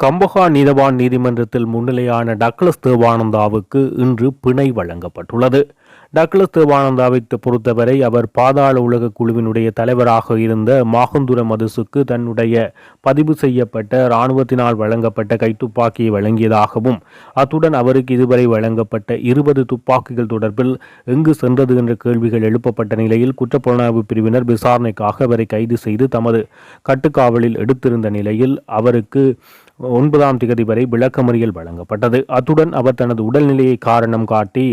கம்பஹா நீதவான் நீதிமன்றத்தில் முன்னிலையான டக்ளஸ் தேவானந்தாவுக்கு இன்று பிணை வழங்கப்பட்டுள்ளது. டக்ளஸ் தேவானந்தாவை பொறுத்தவரை அவர் பாதாள உலக குழுவினுடைய தலைவராக இருந்த மாகுந்துர மதுசுக்கு தன்னுடைய பதிவு செய்யப்பட்ட இராணுவத்தினால் வழங்கப்பட்ட கைத்துப்பாக்கியை வழங்கியதாகவும் அத்துடன் அவருக்கு இதுவரை வழங்கப்பட்ட 20 துப்பாக்கிகள் தொடர்பில் எங்கு சென்றது என்ற கேள்விகள் எழுப்பப்பட்ட நிலையில் குற்றப்புலனாய்வு பிரிவினர் விசாரணைக்காக அவரை கைது செய்து தமது கட்டுக்காவலில் எடுத்திருந்த நிலையில் அவருக்கு 9ஆம் திகதி வரை விளக்கமறியல் வழங்கப்பட்டது. அத்துடன் அவர் தனது உடல்நிலையை காரணம் காட்டி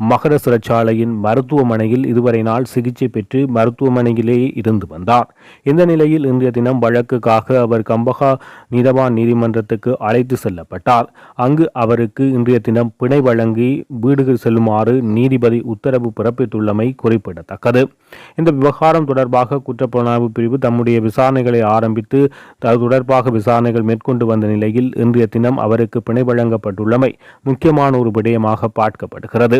மகர சிறைச்சாலையின் மருத்துவமனையில் இதுவரை நாள் சிகிச்சை பெற்று மருத்துவமனையிலேயே இருந்து வந்தார். இந்த நிலையில் இன்றைய தினம் வழக்குக்காக அவர் கம்பஹா நீதவான் நீதிமன்றத்துக்கு அழைத்து செல்லப்பட்டார். அங்கு அவருக்கு இன்றைய தினம் பிணை வழங்கி வீடு செல்லுமாறு நீதிபதி உத்தரவு பிறப்பித்துள்ளமை குறிப்பிடத்தக்கது. இந்த விவகாரம் தொடர்பாக குற்றப்புலனாய்வு பிரிவு தம்முடைய விசாரணைகளை ஆரம்பித்து தொடர்பாக விசாரணைகள் மேற்கொண்டு வந்த நிலையில் இன்றைய தினம் அவருக்கு பிணை வழங்கப்பட்டுள்ளமை முக்கியமான ஒரு விடயமாக பார்க்கப்படுகிறது.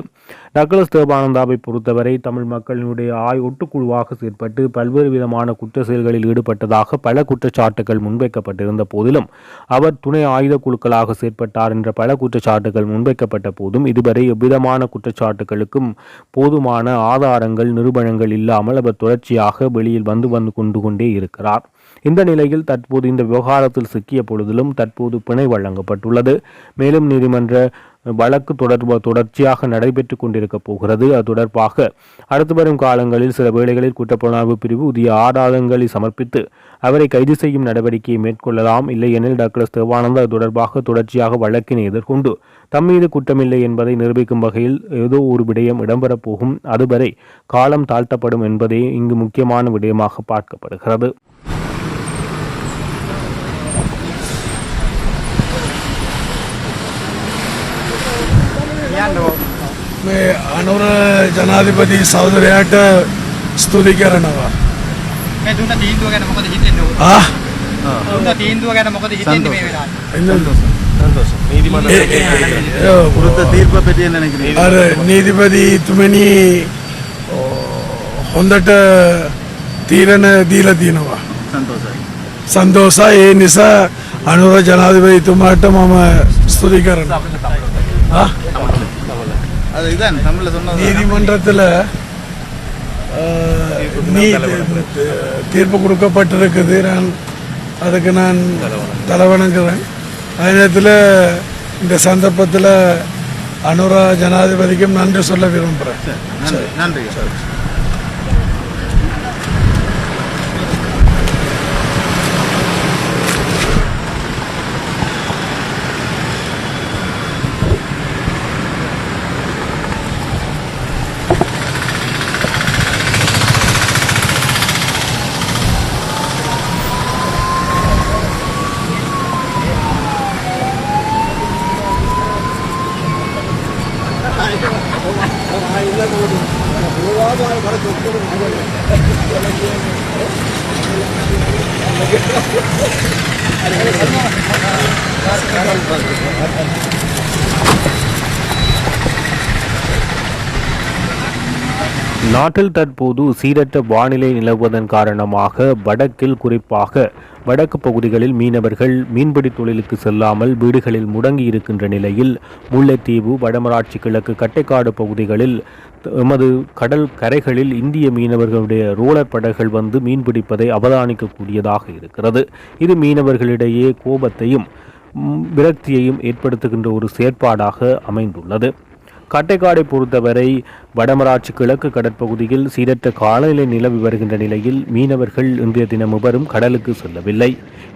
டக்ளஸ் தேவானந்தாவை பொறுத்தவரை தமிழ் மக்களினுடைய ஒட்டுக்குழுவாக செயற்பட்டு பல்வேறு விதமான குற்ற செயல்களில் ஈடுபட்டதாக பல குற்றச்சாட்டுகள் முன்வைக்கப்பட்டிருந்த போதிலும் அவர் துணை ஆயுத குழுக்களாக செயற்பட்டார் என்ற பல குற்றச்சாட்டுகள் முன்வைக்கப்பட்ட போதும் இதுவரை எவ்விதமான குற்றச்சாட்டுகளுக்கும் போதுமான ஆதாரங்கள் நிரூபணங்கள் இல்லாமல் அவர் தொடர்ச்சியாக வெளியில் வந்து கொண்டே இருக்கிறார். இந்த நிலையில் தற்போது இந்த விவகாரத்தில் சிக்கிய பொழுதிலும் தற்போது பிணை வழங்கப்பட்டுள்ளது. மேலும் நீதிமன்ற வழக்கு தொடர்ச்சியாக நடைபெற்று கொண்டிருக்க போகிறது. அது தொடர்பாக அடுத்து வரும் காலங்களில் சில வேளைகளில் குற்றப்புலனாய்வு பிரிவு உரிய ஆதாரங்களை சமர்ப்பித்து அவரை கைது செய்யும் நடவடிக்கையை மேற்கொள்ளலாம். இல்லையெனில் டக்ளஸ் தேவானந்தா தொடர்பாக தொடர்ச்சியாக வழக்கினை எதிர்கொண்டு தம்மீது குற்றமில்லை என்பதை நிரூபிக்கும் வகையில் ஏதோ ஒரு விடயம் இடம்பெறப் போகும். அதுவரை காலம் தாழ்த்தப்படும் என்பதே இங்கு முக்கியமான விடயமாக பார்க்கப்படுகிறது. මේ අනුර ජනාධිපති සහෝදරයාට ස්තුති කරනවා. මේ දුන්න තීන්දුව ගැන මොකද හිතෙන්නේ? දුන්න තීන්දුව ගැන මොකද හිතෙන්නේ මේ වෙලාවේ? සන්තෝෂ. නීතිමන්ත්‍රයේ පුරුද්ද තීර්ප පෙටියෙන් නැගිටින. අර නීතිපතිතුමනි හොඳට තීරණ දීලා තියෙනවා. සන්තෝෂයි. ඒ නිසා අනුර ජනාධිපතිතුමාට මම ස්තුති කරනවා. நீதிமன்றத்தில் தீர்ப்பு கொடுக்கப்பட்டிருக்குது. அதுக்கு நான் தலைவணங்குறேன். அதே நேரத்தில் இந்த சந்தர்ப்பத்தில் அனுரா ஜனாதிபதிக்கும் நன்றி சொல்ல விரும்புகிறேன். நன்றி. நாட்டில் தற்போது சீரற்ற வானிலை நிலவுவதன் காரணமாக வடக்கில் குறிப்பாக வடக்கு பகுதிகளில் மீனவர்கள் மீன்பிடி தொழிலுக்கு செல்லாமல் வீடுகளில் முடங்கி இருக்கின்ற நிலையில் முல்லைத்தீவு வடமராட்சி கிழக்கு கட்டைக்காடு பகுதிகளில் எமது கடல் கரைகளில் இந்திய மீனவர்களுடைய ரோலர் படகுகள் வந்து மீன்பிடிப்பதை அவதானிக்கக்கூடியதாக இருக்கிறது. இது மீனவர்களிடையே கோபத்தையும் விரக்தியையும் ஏற்படுத்துகின்ற ஒரு செயற்பாடாக அமைந்துள்ளது. கட்டைக்காடை பொறுத்தவரை வடமராட்சி கிழக்கு கடற்பகுதியில் சீரற்ற காலநிலை நிலவி வருகின்ற நிலையில் மீனவர்கள் இன்றைய தினம் எவரும் கடலுக்கு செல்லவில்லை.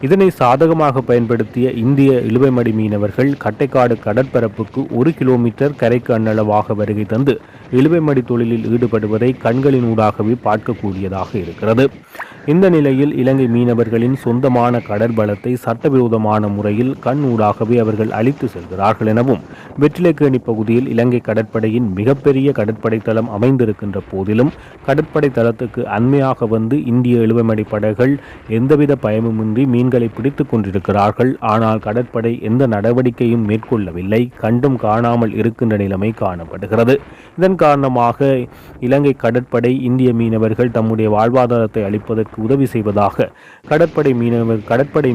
இதனை சாதகமாக பயன்படுத்திய இந்திய இழுவைமடி மீனவர்கள் கட்டைக்காடு கடற்பரப்புக்கு 1 கிலோமீட்டர் கரைக்கு அண்ணளவாக வருகை தந்து இழுவைமடி தொழிலில் ஈடுபடுவதை கண்களின் ஊடாகவே பார்க்கக்கூடியதாக இருக்கிறது. இந்த நிலையில் இலங்கை மீனவர்களின் சொந்தமான கடற்பலத்தை சட்டவிரோதமான முறையில் கண் ஊடாகவே அவர்கள் அழித்து செல்கிறார்கள் எனவும் வெற்றிலைக்கேணி பகுதியில் இலங்கை கடற்படையின் மிகப்பெரிய கடற்படை தளம் அமைந்திருக்கின்ற போதிலும் கடற்படை தளத்துக்கு அண்மையாக வந்து இந்திய இழுவைமடி படகுகள் எந்தவித பயமுமின்றி மீன்களை பிடித்துக் கொண்டிருக்கிறார்கள். ஆனால் கடற்படை எந்த நடவடிக்கையும் மேற்கொள்ளவில்லை. கண்டும் காணாமல் இருக்கின்ற நிலைமை காணப்படுகிறது. இதன் காரணமாக இலங்கை கடற்படை இந்திய மீனவர்கள் தம்முடைய வாழ்வாதாரத்தை அளிப்பதற்கு உதவி செய்வதாக கடற்படை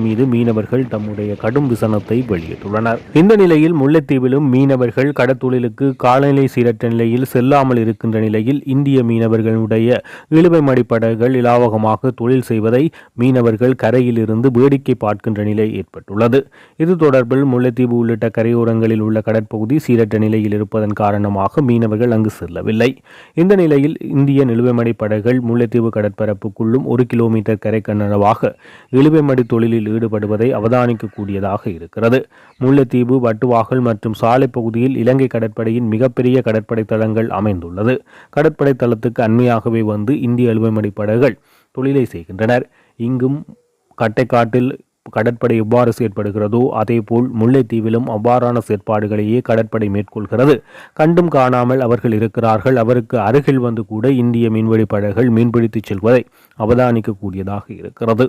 மீது மீனவர்கள் தம்முடைய கடும் விசனத்தை வெளியிட்டுள்ளனர். இந்த நிலையில் முல்லைத்தீவிலும் மீனவர்கள் கடற்தொழிலுக்கு காலநிலை சீரற்ற நிலையில் செல்லாமல் இருக்கின்ற நிலையில் இந்திய மீனவர்களுடைய இழுவை மடிப்படகுகள் இலாவகமாக தொழில் செய்வதை மீனவர்கள் கரையில் இருந்து வேடிக்கை பார்க்கின்ற நிலை ஏற்பட்டுள்ளது. இது தொடர்பில் முல்லைத்தீவு உள்ளிட்ட கரையோரங்களில் உள்ள கடற்பகுதி சீரற்ற நிலையில் இருப்பதன் காரணமாக மீனவர்கள் அங்கு செல்லவில்லை. இந்த நிலையில் இந்திய நிலுவைமடி படகுகள் முல்லைத்தீவு கடற்பரப்புக்குள்ளும் 1 கிலோமீட்டர் கரைக்கண்ணளவாக இழுவைமடி தொழிலில் ஈடுபடுவதை அவதானிக்கக்கூடியதாக இருக்கிறது. முல்லைத்தீவு, வட்டுவாகல் மற்றும் சாலை பகுதியில் இலங்கை கடற்படையின் மிகப்பெரிய கடற்படை தளங்கள் அமைந்துள்ளது. கடற்படை தளத்துக்கு அண்மையாகவே வந்து இந்திய இழுவைமடி படகுகள் தொழிலை செய்கின்றனர். இங்கும் கட்டைக்காட்டில் கடற்படை எவ்வாறு செயற்படுகிறதோ அதேபோல் முல்லைத்தீவிலும் அவ்வாறான செயற்பாடுகளையே கடற்படை மேற்கொள்கிறது. கண்டும் காணாமல் அவர்கள் இருக்கிறார்கள். அவருக்கு அருகில் வந்து கூட இந்திய மீன்பிடி படகுகள் மீன்பிடித்து செல்வதை அவதானிக்கக்கூடியதாக இருக்கிறது.